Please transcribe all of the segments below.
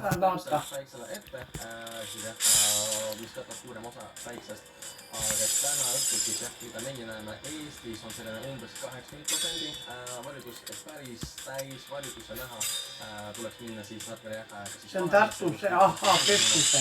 päiksele ette, siis jah, mis võtab suurem osa päiksest. Aga täna õhtul siis jah, mida meie näeme Eestis on selline umbes 80% validust, et päris täis valitusse näha tuleks minna siis natukene jah. See on Tartus, keskuse.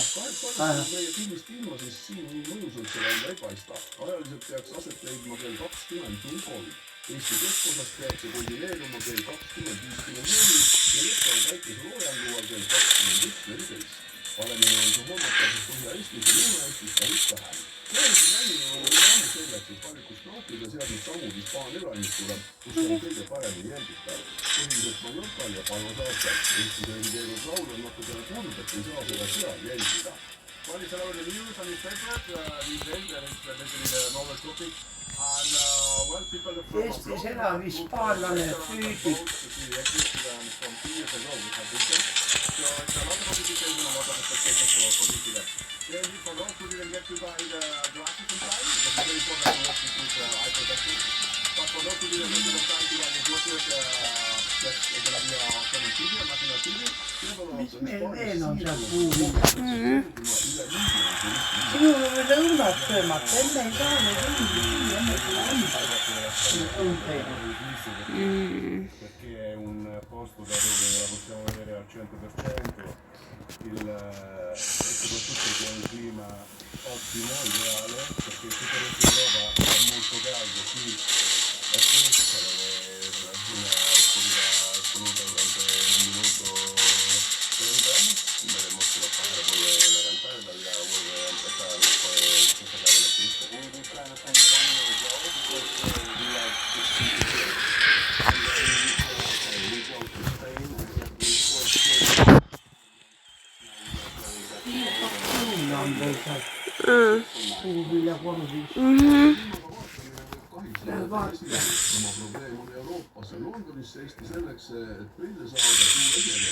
Meie filmist ilma siis siin nii mõnusalt see välja ei paista. Ajaliselt peaks aset leidma kell 20.03. Eesti keskosas peaks see kulmineeruma kell 20.54 ja lõppev päikese loojanguva kell 21.14. Paremini on see hoomatav, et Põhja-Eestis ja Lõuna-Eestis päris vähem. Järgmise näimine on ammu selleks, et valikust nautida seadnud sammud Hispaania elanikule, kus on kõige paremini jälgitav. Põhiliselt Mallorcal ja Palma saartel. Eesti revideerinud laul on natukene kurb, et ei saa seda seal jälgida. What is our news on this paper these days, and it's basically the novel topic. And well, people from Eestis elav hispaanlane süüdi. From 2 years ago, we have written. So it's a lot of publications and a lot of expectations for this event. Then for those who didn't get to buy the glasses in time, because it's very important to watch with eye protection. But for those who didn't get the time to buy the glasses, that's going to be a coming TV, a national TV. Mis meil veel on seal puudu? Sinul on veel õunad söömata, enne ei saa neid õundi süüa, enne kui õmbaid. Perché è un posto da dove la possiamo vedere al 100% e soprattutto con un clima ottimo, ideale, perché tutta l'Europa è molto caldo, qui è fresca, la zona assoluta durante un minuto 30, veremos si lo pasa por la cantata, ya vuelve a empezar después de sacar la pista. We're trying to find 1 year ago because we like to see Puuvilla korvis. Oma probleem on Euroopas ja Londonisse Eesti selleks, et prille saada suur esimene.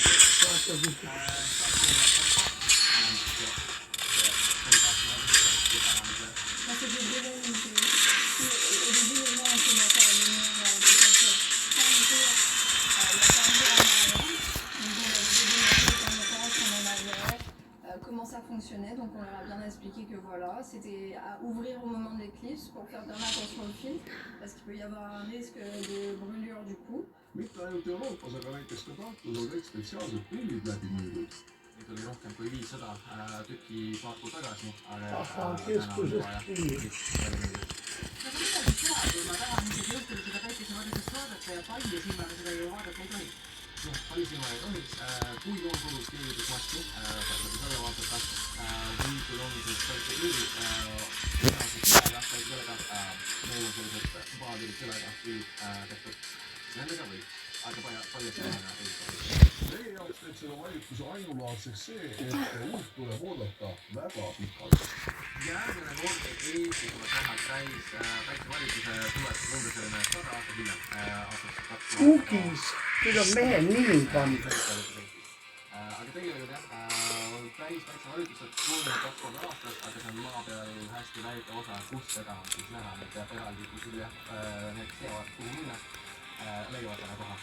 Comment ça fonctionnait, donc on leur a bien expliqué que voilà, c'était à ouvrir au moment de l'éclipse pour faire bien attention au filtre, parce qu'il peut y avoir un risque de brûlure du coup. Mitte ainult Euroopas, aga näiteks ka Tartus on kõik spetsiaalsed prillid läbi müüdud. Neid oli rohkem kui 500 tükki paar kuud tagasi. Keskusest prillid. Aga midagi teha, kui ma tahan isegi õhtul seda päikesevarjutust vaadata ja palli silmaga seda ju vaadata ei tohi. Jah, palli silmaga ei tohiks. Kui on kodus keevitud maski, saab seda vaadata. Või kui on siis päikeseprillid, sellega, meil on sellised paadirid sellega tehtud. Nendega võib, aga palju silmaga ei tohi. Meie jaoks teeb selle valitsuse ainulaadseks see, et uut tuleb oodata väga pikalt. Järgmine kord, et Eesti tuleb näha täis päikesevalitsuse tuleb umbes selline 100 aastat hiljem. Kukis, küll on mehe nimi pandud. Aga tegelikult jah, täis päikesevalitused kuuluvad 2 korda aastas, aga see on maa peal hästi väike osa, kus seda on siis näha. Need peab eraldi kuskil jah, need teavad kuhu minna, leiavad täna koha.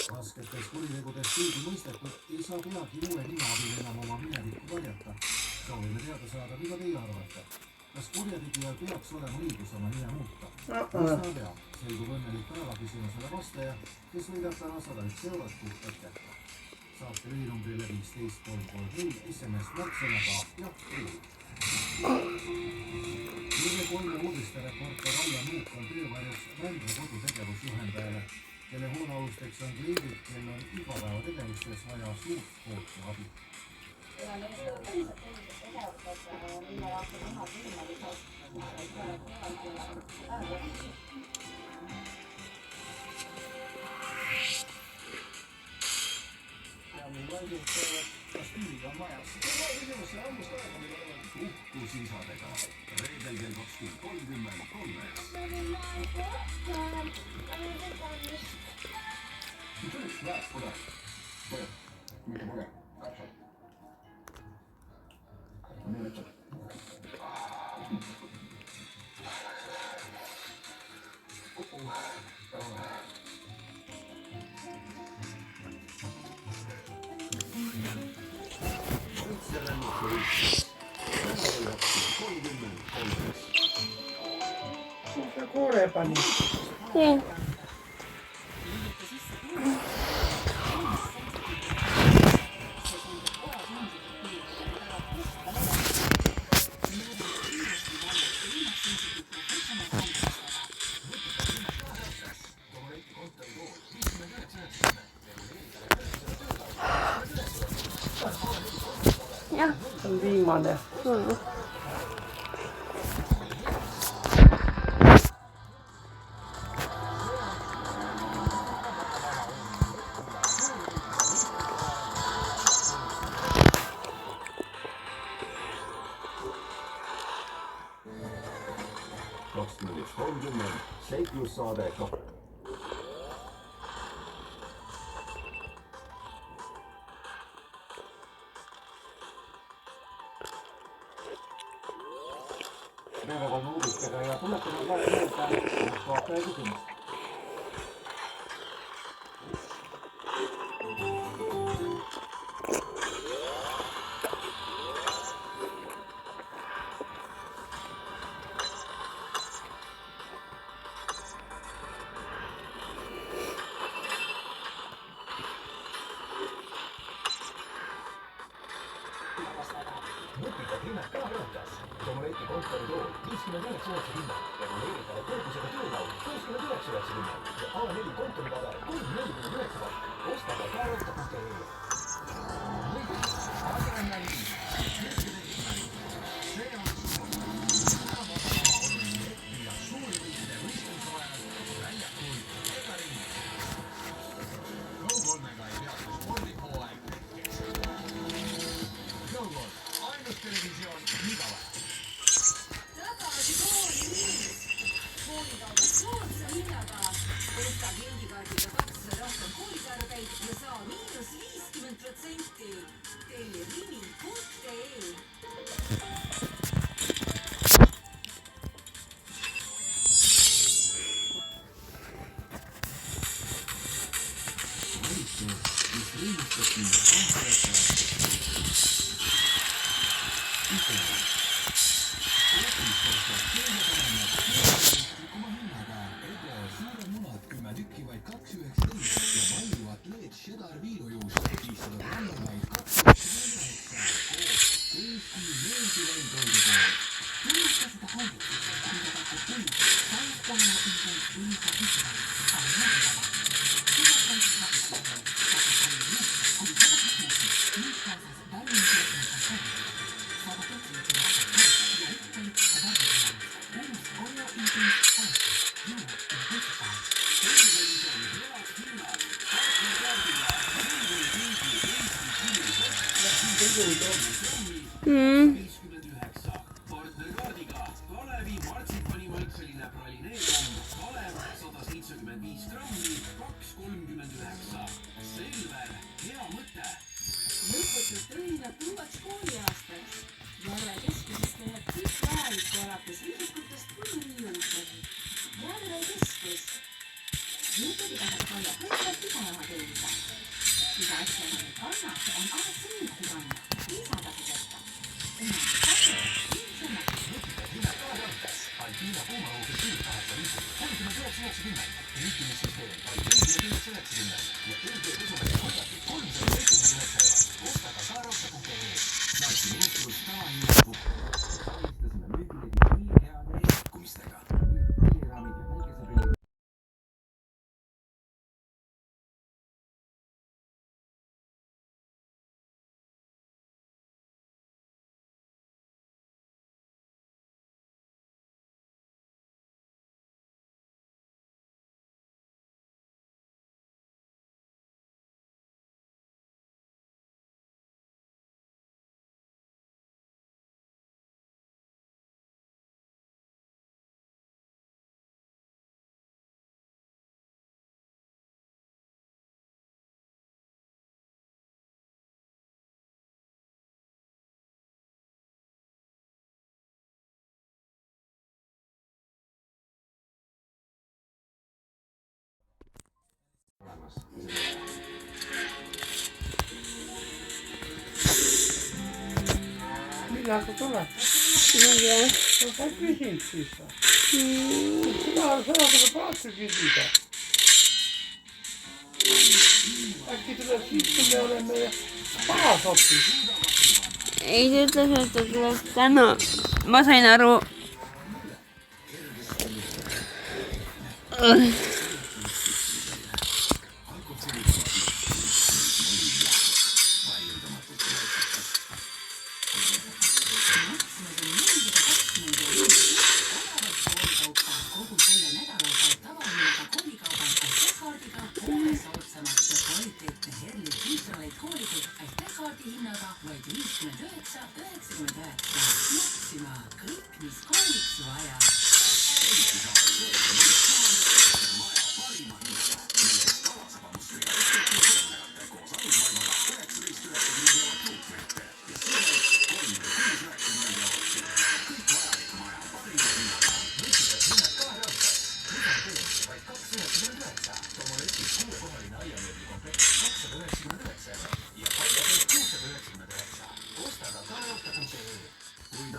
Rasketes kuritegudes süüdi mõistetud ei saa kunagi uue nime abil enam oma minevikku varjata. Soovime teada saada, mida teie arvate. Kas kurjategijal peaks olema õigus oma nime muuta? Kas ta peab? Selgub õnnelik päeva küsimusele vastaja, kes võidab täna 101 eurot puhtalt kätte. Saate lühinumbrile 15330 SMS märksõnaga ja Nüüd 3 uudiste reporter Aija Muuk on töövarjus Vändra kodu tegevusjuhendajale, kelle hoonealusteks on kliendid, kel on igapäevategevustes vaja suurt poolt ja abi. Ja need päriselt sellised tegevused, mille jaoks on üha võimaliselt Ja meil vaidud kas tüüliga on majas. Seda küsimusse ammust aega, mille oleme Uhkus isadega. Reedel kell 20.30 kolmes. Läheb pole. Pole. Mitte pole. Täpselt. Nii ütleb. Kaitserännuke Eestis. Tänavu läks 33. Mitä koore pani? Jah. Se on viimeinen. seiklussaade TV3 uudistega ja tuletame jälle meelde vaataja küsimust. Nutitad hinnad ka rõõmsas. Tomoletti kontoritool 59,90, renoveeritava kõrgusega töölaud 69,90 ja A4 kontoripaber 349. Osta ka Kaarota.ee. Osta kingikaardiga 200 rohkem koolikäärbeid ja saa -50%. Telli rimi.ee. Partnerkaardiga Kalevi martsipanimaitseline pralineerumm Kalev 175 grammi 2,39. Selver, hea mõte. Lõputus põhineb uueks kooliaastaks. Järve keskusest leiab kõik vajalikku alates vihikutest kuni riiuliteni. Järve keskus. Juhtegi tahab Kalle Kõlvalt iga raha teenida. Iga asja on kannab, on alati meeldi panna. Lisatasudeta. Enam Kalle, ilmselt Nutitad hinnad ka rõõmsas. Alpina kuumahoogi 39,90. Juhtimissüsteem vaid 49,90 ja ÖG-pesumees kontakti 379 €. Osta ka Kaarota.ee. Naisi muutus tavahinnaku. korras. Millal sa tuleb? Ma ei tea. No sa küsid siis. Seda tuleb alati küsida. Äkki tuleb siis, kui me oleme maas hoopis. Ei, ta ütles, et ta tuleb täna. Ma sain aru.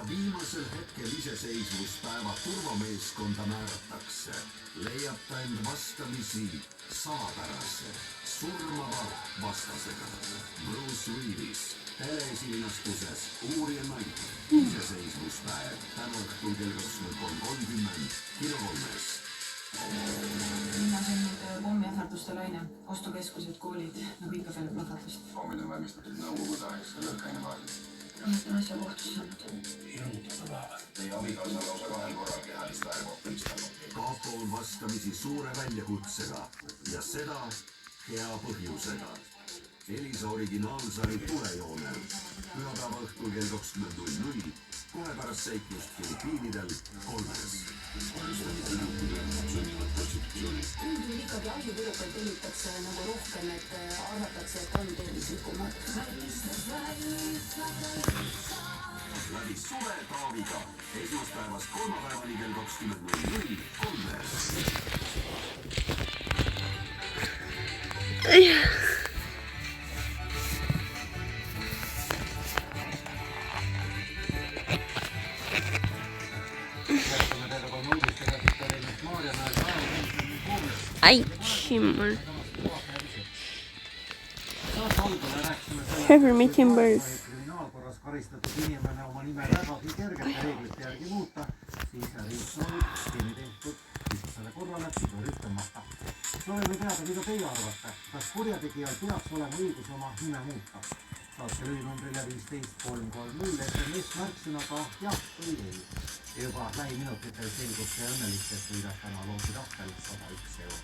Viimasel hetkel iseseisvuspäeva turvameeskonda määratakse, leiab ta end vastamisi salapärase, surmava vastasega. Bruce Willis teleesiliinastuses Uurija naine, iseseisvuspäev, täna õhtul kell 23:30 kinokolmes. Linnas on nüüd pommiähvarduste laine, ostukeskused, koolid, nagu ikka peale plahvatust. Pommid on valmistatud nõukogude-aegse lõhkainevaalis. Nüüd on asja kohtusse saanud. Hirmutada päevad. Teie abikaasa lausa 2 korral kehalist väärkohtumist olnud. Kaapo on vastamisi suure väljakutsega ja seda hea põhjusega. Elisa originaalsari Tulejoonel. Pühapäeva õhtul kell 20:00, kohe pärast seiklust Filipiinidel kolmes. Üldjuhul ikkagi ahjupürokaid tellitakse nagu rohkem, et arvatakse, et on tervislikumad. Läbi suve Taaviga. Esmaspäevast kolmapäevani kell 20:00 kolmes. Ai, shimmer. Heavy meeting birds. Kriminaalkorras karistatud inimene oma nime vägagi kergete reeglite järgi muuta, siis riik skeemi tehtud lihtsale korrale piduri tõmmata. Soovime teada, mida teie arvate, kas kurjategijal peaks olema õigus oma nime muuta? Saatke lühinumbrile 15330 SMS märksõnaga jah või ei. Juba lähiminutitel selgub see õnnelistest võidab täna loositahvel 101 €.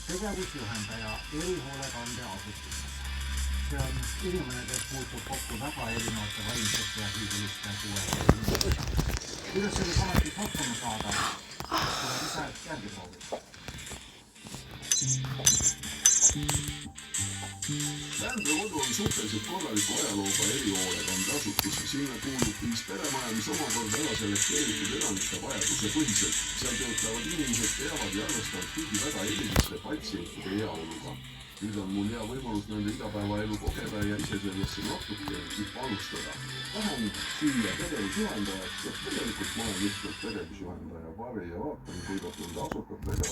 Tegevusjuhendaja erihoolekandeasutuses. See on inimene, kes puutub kokku väga erinevate vaimsete ja füüsiliste puuetega. Kuidas selles ametis hakkama saada? Tuleb ise järgi proovida. Vändra kodu on suhteliselt korraliku ajalooga erihoolekandeasutus. Sinna kuulub 5 peremaja, mis omakorda ela selekteeritud elanike vajaduse põhiselt. Seal töötavad inimesed teavad ja arvestavad kõigi väga eriliste patsientide heaoluga. Nüüd on mul hea võimalus nende igapäevaelu kogeda ja ise sellesse natuke panustada. Tahan süüa tegevusjuhendajaks ja tegelikult ma olen lihtsalt tegevusjuhendaja Pari ja vaatan, kuidas nende asutajatega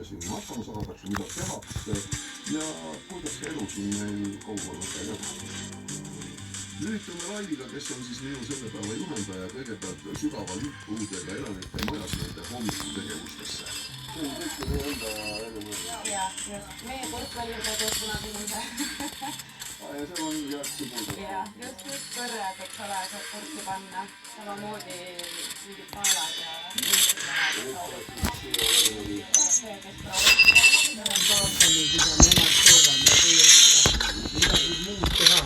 siin hakkama saadakse, mida tehakse ja kuidas elu siin meil kogukonnaga jagub. Lülitame Raiviga, kes on siis minu selle päeva juhendaja, kõigepealt sügava liitpuudega elanike majas nende hommikutegevustesse. See on kõik minu enda elumõõrd. Jah, just. Meie portfellide koos kunagi ise. Ja seal on järgsi puudu. Jah, just kõrred, eks ole, saab kursi panna. Samamoodi mingid paelad ja mingid parad. See, kes proovib. Vaatame, mida nemad teevad ja teie midagi muud teha.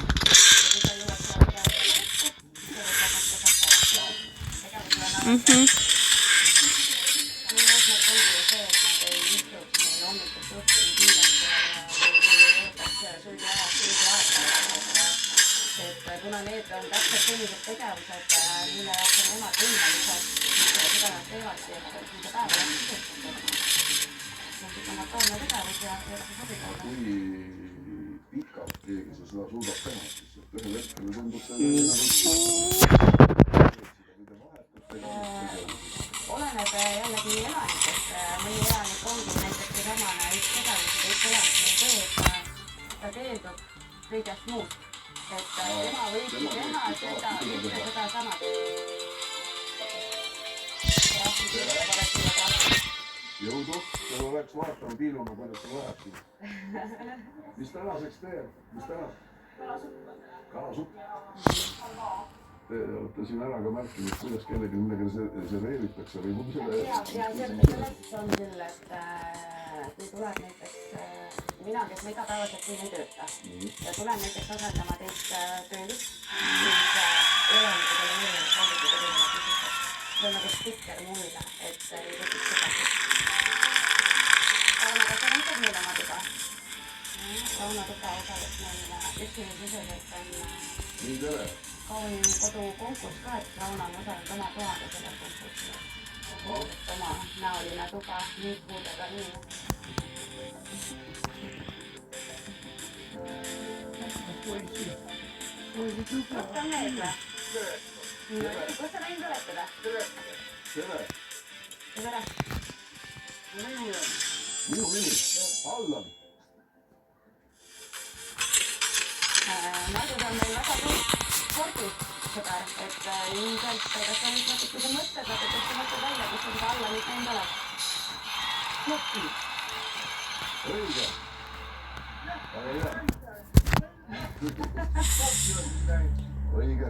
Kuna need on täpselt sellised tegevused, mille jaoks on nemad võimelised, siis seda nad teevadki, et nende päeva on motoorne tegevus ja see sobib olla. Kui pikalt keegi seda suudab teha, siis ühel hetkel tundub oleneb jällegi elanikest. Mõni elanik ongi näiteks seesamane üks tegevus, üks elanik on see, et ta keeldub kõigest muust. Et tema võibki teha seda sama. Jõudu, teil oleks vaatama piiluma, kuidas see läheb siin. Mis tänaseks teeb? Mis tänas? Kalasupp. Te olete siin ära ka märkinud, kuidas kellegi midagi reserveeritakse või muud selle... Ja selleks on küll, et kui tuleb näiteks mina, kes ma igapäevaselt siin ei tööta ja tulen näiteks asendama teist töölist, siis elanikud on erinevad kaudugi erinevad küsimused. See on nagu stikker mulle, et ei tekiks seda. Sauna, kas sa näitad meile oma tuba? Sauna tuba osales meil üksimusiseselt on Kaunim kodu konkurss ka, et Sauna on osanud oma toaga selle konkurssi. Oma näoline tuba, niitpuudega nii. Kus on mees või? Kus sa läinud olete või? Tere! Tere! Minu nimi, Allan. Margus on meil väga suur spordisõber, et ilmselt kas sa nüüd natukese mõtted välja, kus sa seda Allanit näinud oled? Smoki. Õige. Väga hea. Õige.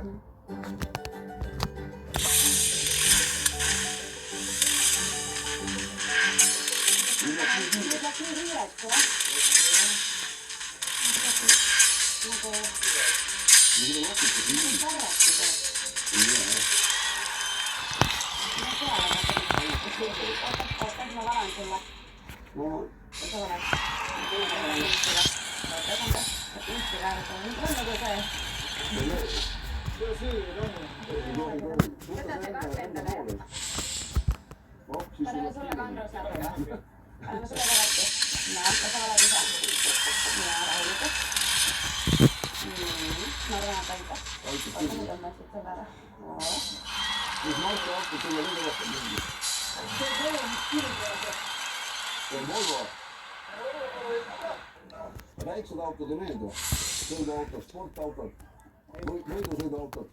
Nüüd läks nii kiireks, jah? Nagu... Nagu natuke nii. Sarjasti teeb. Jaa. Ma tean, oota, ma valan sulle. No. Oota, valan. Paneme sulle ka Andrus natuke. Paneme sulle ka rätti. No, kas sa valad ise? Ja rahulikult. Ma arvan, et aitab. Oota, nüüd on mõtsid selle ära. Mis Marko hakkab sulle nüüd vastu mingi? See on Volvo. Väiksed autod ei meeldu. Sõiduautod, sportautod, võidusõiduautod.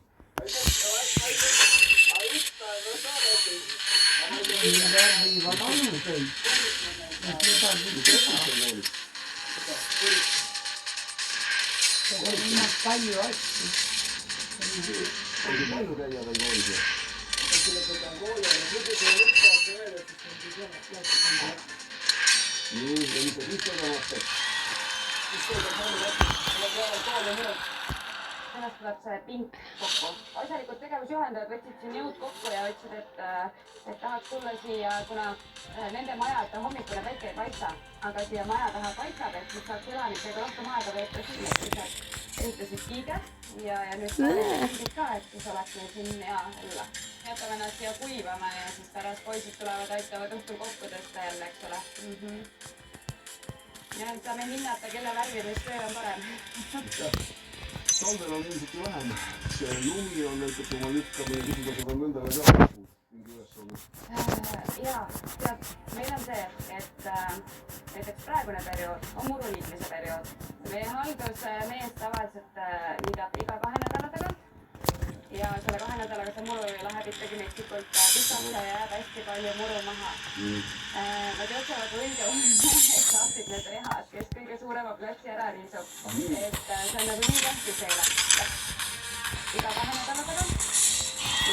Viivad annuseid. Nad midagi teha. See on palju asju. Oli palju käia veel koolis või? Nii, ja mis sa siis tegema hakkad? Ennast tuleb see pink kokku. Asjalikud tegevusjuhendajad võtsid siin jõud kokku ja ütlesid, et tahaks tulla siia, kuna nende maja, et hommikune päike ei paista, aga siia maja taha paistab, et siis saaks elanikega rohkem aega veeta siin, et siis nad ehitasid kiige ja nüüd kiigid ka, et siis oleks meil siin hea olla. Jätame nad siia kuivama ja siis pärast poisid tulevad, aitavad õhtul kokku tõsta jälle, eks ole. Ja nüüd saame hinnata, kelle värvides töö on parem. Talvel on ilmselt ju vähem. See lumi on näiteks, kui ma lükkame ja küsimused on nendele ka mingi ülesanne. Jaa, tead, meil on see, et näiteks praegune periood on muruliitmise periood. Meie haldusmees tavaliselt liidab iga 2 nädala tagant ja selle 2 nädalaga see muru läheb ikkagi metsikult pikaks ja jääb hästi palju muru maha. Nad jooksevad õige et saaksid need rehad, kes kõige suurema platsi ära riisub. Et see on nagu nii tähtis neile. Iga 2 nädala tagant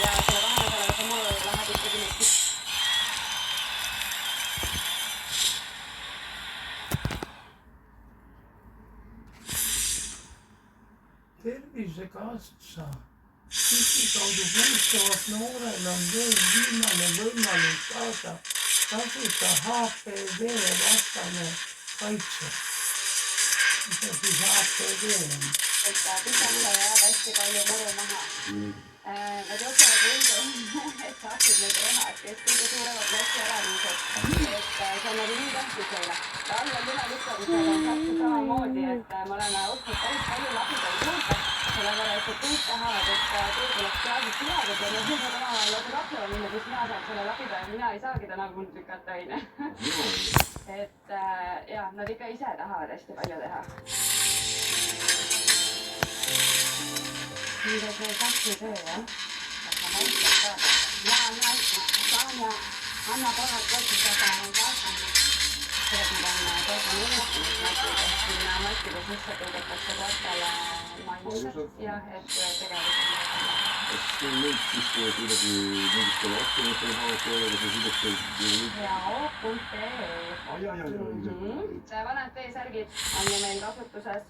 ja selle 2 nädalaga see muru läheb ikkagi metsikult. Tervisekassa digikaudu nõustavat noorel on veel viimane võimalus saada tasuta HPV vastane kaitse. Mis on siis HPV? Et pikaks ja jääb hästi palju muru maha. Nad jooksevad õige, et saaksid need rehad, kes kõige suurema platsi ära riisub. Et see on nagu nii tähtis meile. ja all on ülelikkusega on täpselt samamoodi, et me oleme ostnud päris palju labidaid juurde, sellepärast et kõik tahavad, et keegi oleks klaasist ülevad ja nüüd saavad omavahel lausa kaplema minna, kus mina saan selle labida ja mina ei saagi täna kund lükata, onju. Et jah, nad ikka ise tahavad hästi palju teha. Mida see kasvu töö, jah? Kas ma maitsen ka? Jaa, saan ja anna korralt otsustada vaatama. Seda on toidu mõistmismatid, et sinna mattide sisse tõudetakse kohtale maitsed ja et tegelikult kas teil nüüd siis kuidagi mingitele optimitele vaadata ei ole, kas see sideb ja vanad T-särgid on ju meil kasutuses.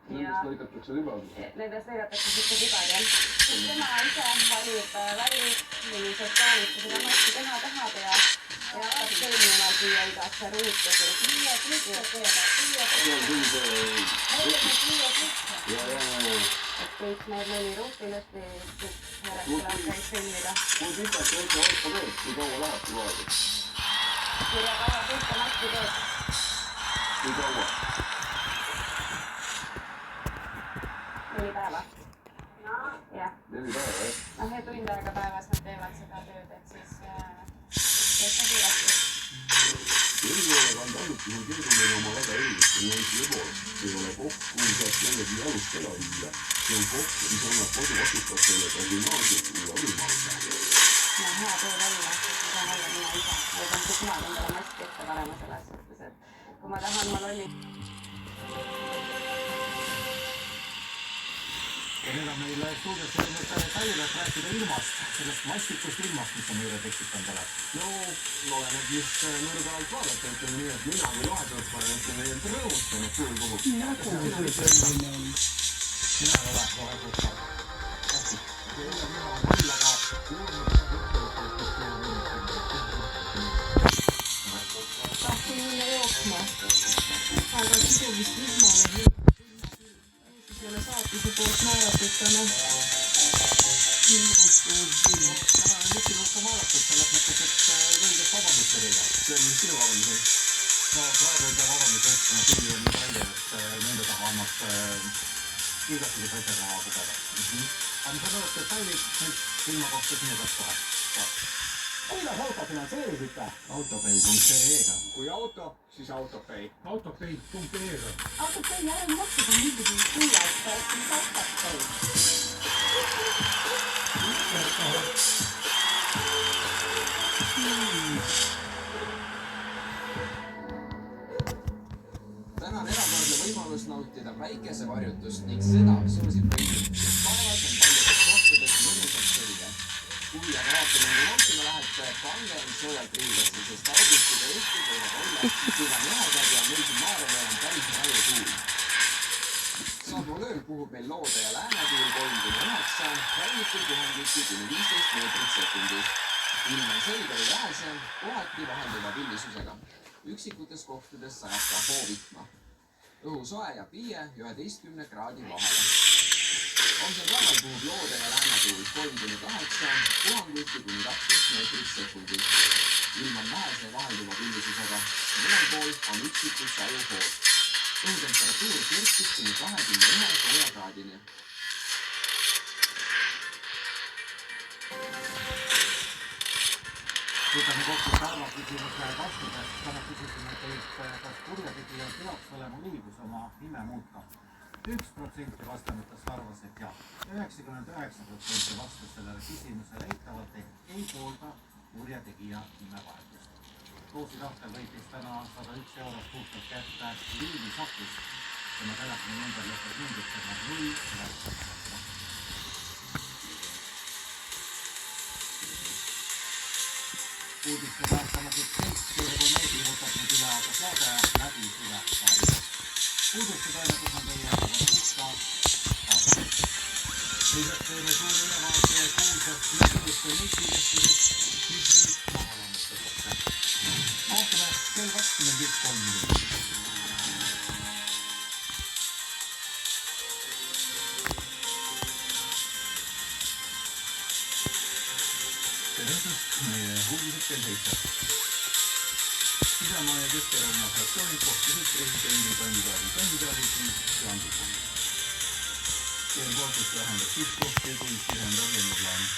Nendest lõigatakse libad? Nendest lõigatakse siuke libad, jah. Siis tema ise valib väri, millised toonid seda matti teha tahab ja hakkab sõlmima siia igasse ruutu. Siia klitsa teevad, et kõik need 4 ruutu ilusti järjest käib sõlmida. Kui pikalt väike auto teeb, kui kaua lähebki vaadata? Kirja kaua pikka matti teeb. Kui kaua? 4 päeva. Jah. 4 päeva, jah? Noh, ja tund aega päevas nad teevad seda tööd, et siis on kiiresti. Erihoolekande asutus on keeruline oma väga eriliste nüanside poolest. See ei ole koht, kuhu saaks jällegi jalust ära viia. See on koht, mis annab koduasutajatele ka gümnaasiat uue võimaluse. No hea töö välja, et ma saan olla mina ise. Ma ei peaks kunagi endale maski ette panema selles suhtes, et kui ma tahan, ma lolli. Ja nüüd on meil stuudios selline täielikult rääkida ilmast, sellest mastikust ilmast, mis on meile tekitanud. No, oleneb just nurga alt vaadata, ütleme nii, et mina või vahepealt olen ütleme rõõmustanud suur puhul. Nagu see selline on. Mina ei ole vahepealt hästi. See ei ole mina on küll, aga tahtsin minna jooksma, aga sisu vist vihmale selle saatuse poolt määratutena. Minust uus film. täna on lükinud ka vaadatud selles mõttes, et võides vabandust teile. See on sinu vabandus. No praegu ei pea vabandust ütlema, tuli on nii palju, et nende taha annab igasuguse asja taha pugeda. Aga mis on olnud detailid nüüd ilma kohta sinu käest kohe? Kuidas auto finantseerisite? Autopay.ee-ga. Kui auto, siis Autopay. Autopay.ee-ga. Autopay järelmaksud on muidugi kuulajad, mis Autopay. Täna on erakordne võimalus nautida päikesevarjutust ning seda soosib rõiv, sest päevas on paljudes kohtades mõnusalt selge. Kui aga vaatamängu nautima lähete, pange end soojalt riivesse, sest augustiga õhtud võivad olla, kui on jahedad ja meil siin Maarel on päris palju tuul. Saabuval ööl puhub meil loode ja läänetuul 3–9, rannikul puhangiti kuni 15 meetrit sekundis. Ilm on selge või vähese, kohati vahelduva pillisusega. Üksikutes kohtades sajab ka hoovihma. Õhu soe ja piie 11 kraadi vahele. Homsel päeval puhub loode ja läänetuul 3–8, puhanguti kuni 12 meetrit sekundis. Ilm on vähese vahelduva pillisusega. Mõnel pool on üksikud sajuhood. Õhutemperatuur kerkib kuni 21 sooja kraadini. Võtame kokku Tarmo küsimusele vastusest. Täna küsisime teilt, kas kurjategija peaks olema õigus oma nime muuta. 1% vastanutest arvas, et jah. 99% vastas sellele küsimusele eitavalt, et ei poolda kurjategija nimevahetust. Roosi tahtel võitis täna 101 eurot puhtalt kätte Liivi Sakis. Tema telefoni number lõpeb numbritega 098. Uudiste vaatamatud seltskirja kui meedi võtab nüüd üle aga saade läbi üle paari. Uudiste toimetus on teie võtta. Lisaks teeme suuri ülevaate kuulsast lõpudeste nettivestusest, mis nüüd maha lammustatakse. Vaatame kell 21:30. Tere õhtust, meie uudised kell 7. Isamaa ja Keskerakonna fraktsioonid kohtusid presidendikandidaadid Lambiga. Air Baltic vähendab sihtkohti, kuid tihendab lennuplaani.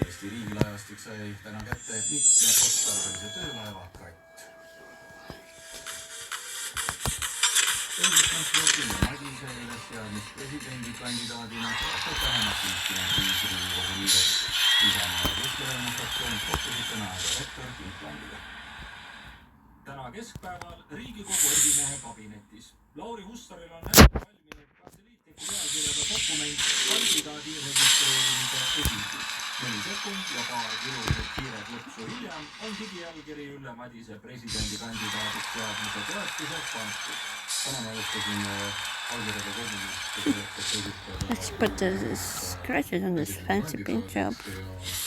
Eesti riigilaevastik sai täna kätte mitmeotstarbelise töölaeva Kratt. Õiguskantsler Ülle Madise ülesseadmist presidendikandidaadina toetab vähemalt 55 Riigikogu liiget. Isamaa ja Keskerakonna fraktsioonid kohtusid täna rektor Tiit Lambiga. Täna keskpäeval Riigikogu esimehe kabinetis. Lauri Hussaril on valminud kantseliitliku pealkirjaga dokument kandidaadi registreerimise esindus. 4 sekund ja paar ilusat kiiret lõpsu hiljem on digiallkiri Ülle Madise presidendikandidaadiks seadmise toetuseks antud. Täna me alustasin allkirjade kogumist. Let's put the scratches on this fancy paint job.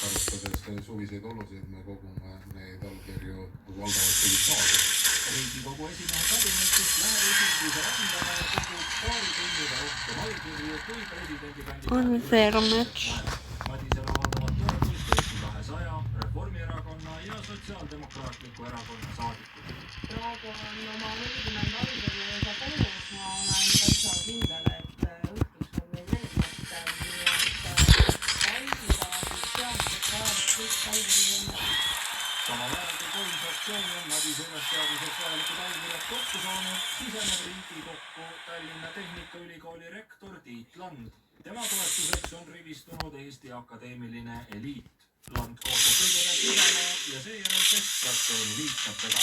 Arvestades suviseid olusid me kogume neid allkirju valdavalt digitaalselt. Riigikogu esimehe kabinetist läheb esinduse randama ja kogub paari tunniga rohkem allkirju kui presidendikandidaadi. Unfair match. Madisele avaldavad toetust Eesti 200, Reformierakonna ja Sotsiaaldemokraatliku erakonna saadikud. Praegu on oma 40 allkirja juba koos, ma olen täitsa kindel, et õhtuks on meil veel kätte, nii et kandidaadid sealt saavad kõik allkirju enne. Samal ajal kui 3 fraktsiooni on Madise ülesseadmiseks vajalikud allkirjad kokku saanud, siseneb Riigikokku Tallinna Tehnikaülikooli rektor Tiit Land. Tema toetuseks on rivistunud Eesti akadeemiline eliit. Land kohtub kõigepealt Isamaa ja seejärel keskfraktsiooni liikmetega.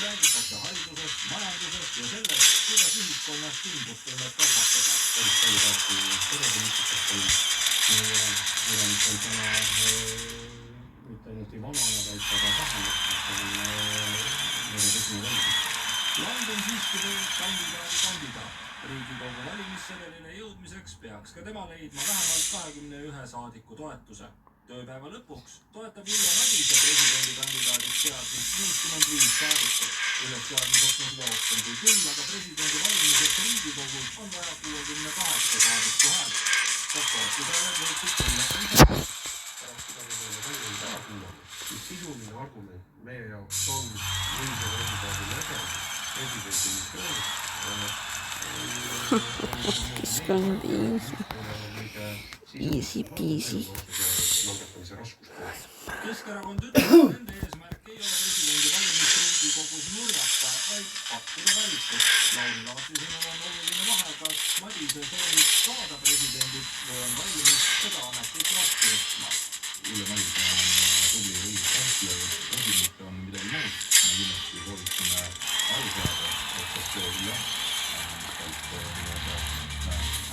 Räägitakse haridusest, majandusest ja sellest, kuidas ühiskonnas kindlustunnet kasvatada. Päris palju tahti perepoliitikast olnud. Meil on täna mitte ainult ei vanane, vaid ka vähemalt. Land on siiski veel kandidaat. Riigikogu valimissedelile jõudmiseks peaks ka tema leidma vähemalt 21 saadiku toetuse. Tööpäeva lõpuks toetab Ülle Madise presidendikandidaadiks seadmist 55 saadikut. Ülesseadmiseks on seda rohkem kui küll, aga presidendi valimiseks Riigikogus on vaja 68 saadiku häält. Kas toetusele võiksid tulla ka ise? Pärast seda me võime ära kuulata. Siis sisuline argument meie jaoks on millise kandidaadi nägemus presidendimissioonist. It's gonna be easy peasy. Keskerakond ütleb, et nende eesmärk ei ole presidendi valimist Riigikogus nurjata, vaid pakkuda valikut. Lauri Laatsi sõnul on oluline vahe, kas Madise soovib saada presidendiks või on valmis seda ametit vastu võtma. Ülle Madise on tubli õiguskantsler, president on midagi muud. Me kindlasti sooviksime aru saada, et kas see jah,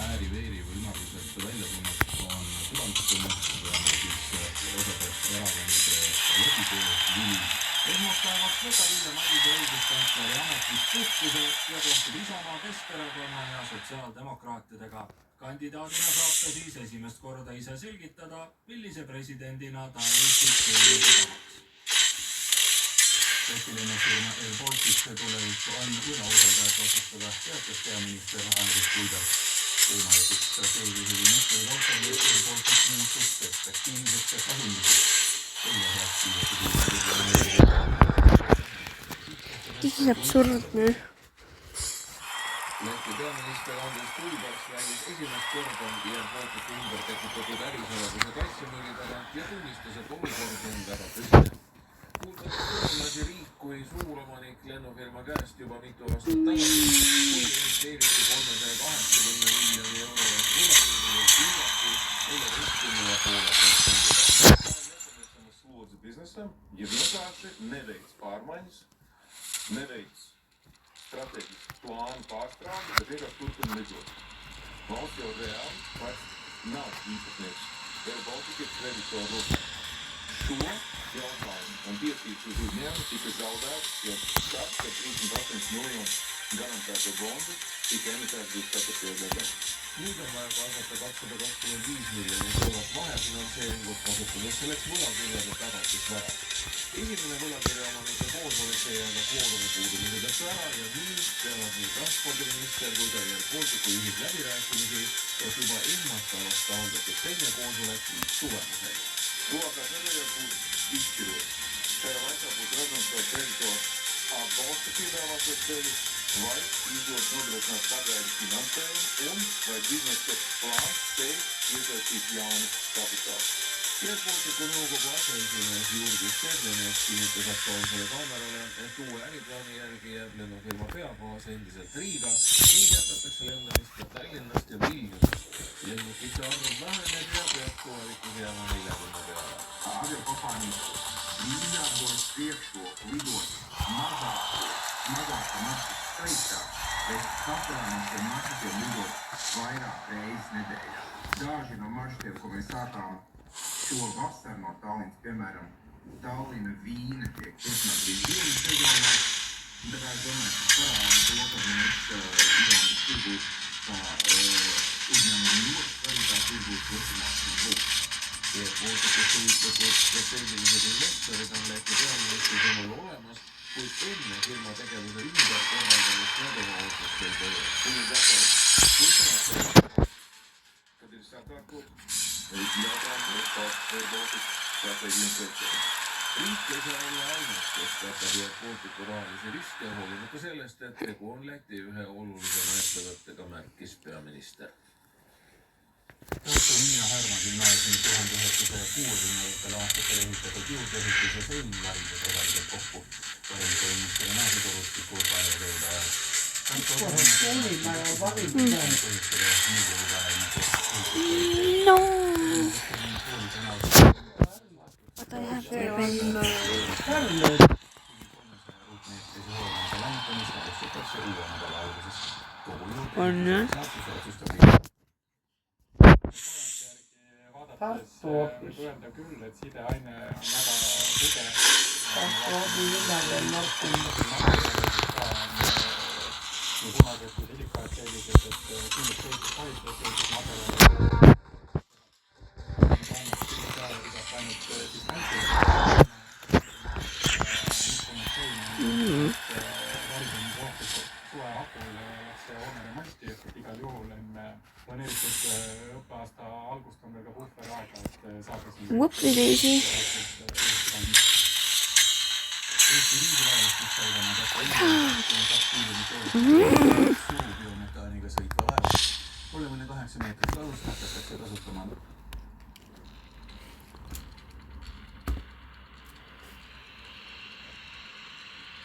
ääri-veeri või ümmarguselt välja tulnud on südamtustunnet või on siis osade erakondade lobitöö vili. Esmaspäevaks võtab Ülle Madise õiguskantsleri ametist puhkuse ja kohtub Isamaa, Keskerakonna ja sotsiaaldemokraatidega. Kandidaadina saab ta siis esimest korda ise selgitada, millise presidendina ta Eestit teenida tahaks. Lennufirma Air Baltic tulevik on üle osa käest otsustada, teatas peaminister Andres Kulberg. Võimalikud strateegilised investorid autorid Air Baltic muutus perspektiivseks ja kasumliseks. This is absurdne. Läti peaminister Andres Kulberg räägis esimest korda Air Balticu ümber tekitatud ärisaladuse kassimüüri tagant ja tunnistas, et olukord on väga tõsine. Kulberg lasi riik kui suuromanik lennufirma käest juba mitu aastat tagasi, kui investeeriti 380 miljoni euro eest võlakirju ja 14,5%. Slodzi biznesa, jednokārši neveic pārmaiņas, neveic strateģisku plānu pārstrādi, bet vienkārši turpina lidot. Valsts jau reāli vairs nav īpašnieks. Air Baltica ir kreditoru. Šo jautājumu un tiesības uz uzņēmumu tika zaudēts, jo skats, ka 38 miljonu garantēto bondu tika emitēts 24. gadā. Nüüd on vaja kaasata 225 miljonit eurot vahefinantseeringut kasutades selleks võlakirjade tagatisvara. Esimene võlakirja omanike koosolek jäi aga kvoorumi puudumise tõttu ära ja nüüd peavad nii transpordiminister kui ka Air Balticu juhid läbirääkimisi, et juba esmaspäevast avaldatud teine koosolek viib tulemuseni. Tuvākā nedēļā būs izšķiroši. Šajā laikā būs redzams, ka sõidavad hotellis, vaid изгод мудростно tagajärg finantstööl vaid бизнес'e plaan, see üldse jaonud kapitaal. Keelpoliitiku nõukogu aseesimees Jurgis Šefljanov kinnitas Aktuaalsele kaamerale, et uue äriplaani järgi jääb lennufirma peabaas endiselt Riiga ning jätkatakse lendamist ka Tallinnast ja Vilniusest. Lennukite arv väheneb ja peab tulevikus jääma 40 peale. Aviakompaniid miljardus priekšu lidot mazākamākis skaitā, bet saplānotie maršrutiem lidot vairāk reizes nedēļā. Daži no maršrutiem, ko mēs sākām šo vasaru no Tallinas, piemēram, Tallina Vīna tiek turpināt līdz Vilnius reģionā. Tā kā es domāju, ka parāda to, ka mēs Igaunijas tirgūs kā uzņēmumu ļoti svarīgā tirgūs turpināt un būt. Keelpoliitikas huvitatud strateegilised investorid on Läti peaministri sõnul olemas, kuid enne firma tegevuse ümber korraldamist nad oma otsustel teevad. Kadir Satarku, Jaapani, Euroopa, Airbaltic, strateegiline sektor. Riik ei saa olla ainus, kes katab Airbalticu rahalisi riske, hoolimata sellest, et tegu on Läti ühe olulisema ettevõttega, märkis peaminister. Otto Miia Härma gümnaasiumi 1960. aastatel ehitatud juurdeehituse sõlm varises osaliselt kokku. Varimuse inimestele naasitorustiku päevatööde ajal. No. What I have to remember. On jah? Tartu hoopis. Öelda küll, et sideaine on väga tugev. Tartu hoopis ülevel Martin. Kuna tehtud ilikaad sellised, et kindlasti õigus kvaliteetseid materjale ainult distantsilt. Suve hakul läks hoone remonti, et igal juhul enne planeeritud õppeaasta algust on veel ka puhveraega, et saada siin Whoopsie-daisy. Eesti riigilaevastik sai täna suubioometaaniga sõitva laeva. 38 meetrist ladust hakatakse kasutama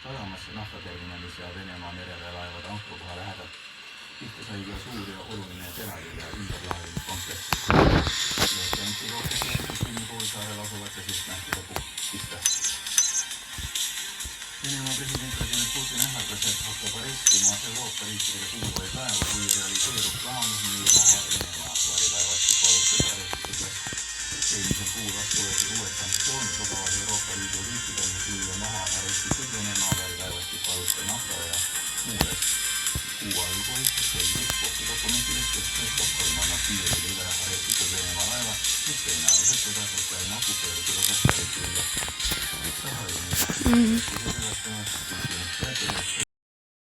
sadamasse naftaterminalis ja Venemaa mereväelaevade ankrukoha lähedal. Pihta sai ka suur ja oluline terali ja ümberlaevimiskompleks. Loota anti rohkem Krimmi poolsaarel asuvate sihtnähtude pihta. Venemaa president Vladimir Putin ähvardas, et hakkab arestima Euroopa riikidele kuuluvaid laevu, kui realiseerub plaan müüa maha Venemaa varilaevastiku alustes arestitud. Eelmisel kuul vastu võetud uued sanktsioonid lubavad Euroopa Liidu riikidel müüa maha arestitud Venemaa varilaevastiku alustel nafta ja muudest. Kuu algul selgus kohtudokumentidest, et Stockholm annab piirile üle arestitud Venemaa laeva, mis tõenäoliselt vedas Ukraina okupeeritud osast pärit üle.